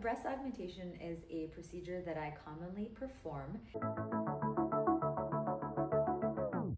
breast augmentation is a procedure that I commonly perform.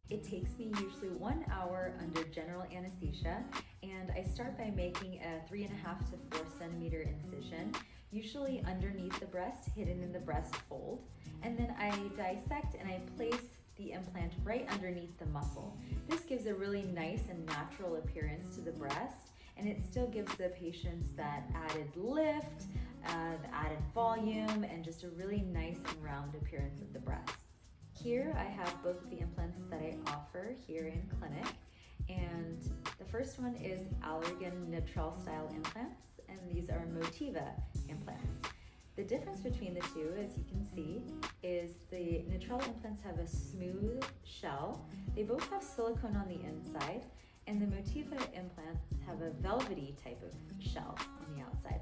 It takes me usually 1 hour under general anesthesia, and I start by making a 3.5 to 4 centimeter incision, usually underneath the breast, hidden in the breast fold. And then I dissect and I place the implant right underneath the muscle. This gives a really nice and natural appearance to the breast, and it still gives the patients that added lift, the added volume, and just a really nice and round appearance of the breast. Here I have both of the implants that I offer here in clinic, and the first one is Allergan Nitrile style implants, and these are Motiva implants. The difference between the two, as you can see, is the Nitrile implants have a smooth shell. They both have silicone on the inside, and the Motiva implants have a velvety type of shell on the outside.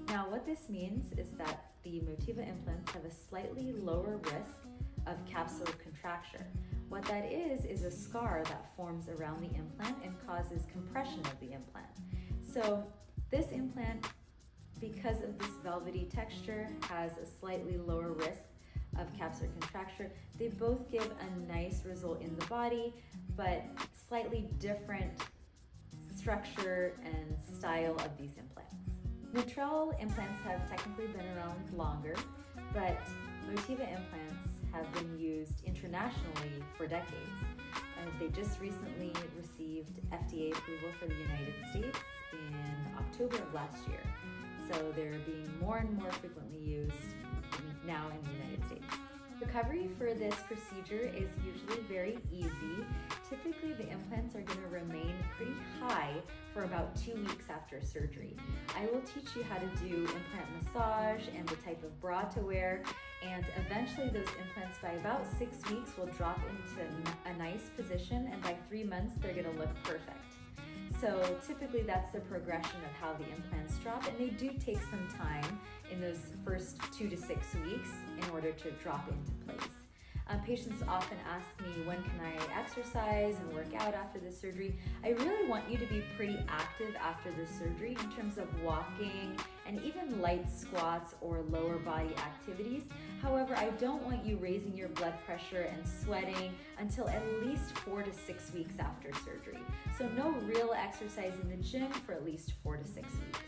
Now, what this means is that the Motiva implants have a slightly lower risk of capsular contracture. What that is a scar that forms around the implant and causes compression of the implant. So this implant, because of this velvety texture, has a slightly lower risk of capsular contracture. They both give a nice result in the body, but slightly different structure and style of these implants. Nitrile implants have technically been around longer, but Motiva implants have been used internationally for decades. They just recently received FDA approval for the United States in October of last year. So they're being more and more frequently used now in the United States. Recovery for this procedure is usually very easy. Typically, the implants are going to remain pretty high for about 2 weeks after surgery. I will teach you how to do implant massage and the type of bra to wear, and eventually those implants by about 6 weeks will drop into a nice position, and by 3 months they're going to look perfect. So typically that's the progression of how the implants drop, and they do take some time in those first 2 to 6 weeks in order to drop into place. Patients often ask me, when can I exercise and work out after the surgery? I really want you to be pretty active after the surgery in terms of walking and even light squats or lower body activities. However, I don't want you raising your blood pressure and sweating until at least 4 to 6 weeks after surgery. So no real exercise in the gym for at least 4 to 6 weeks.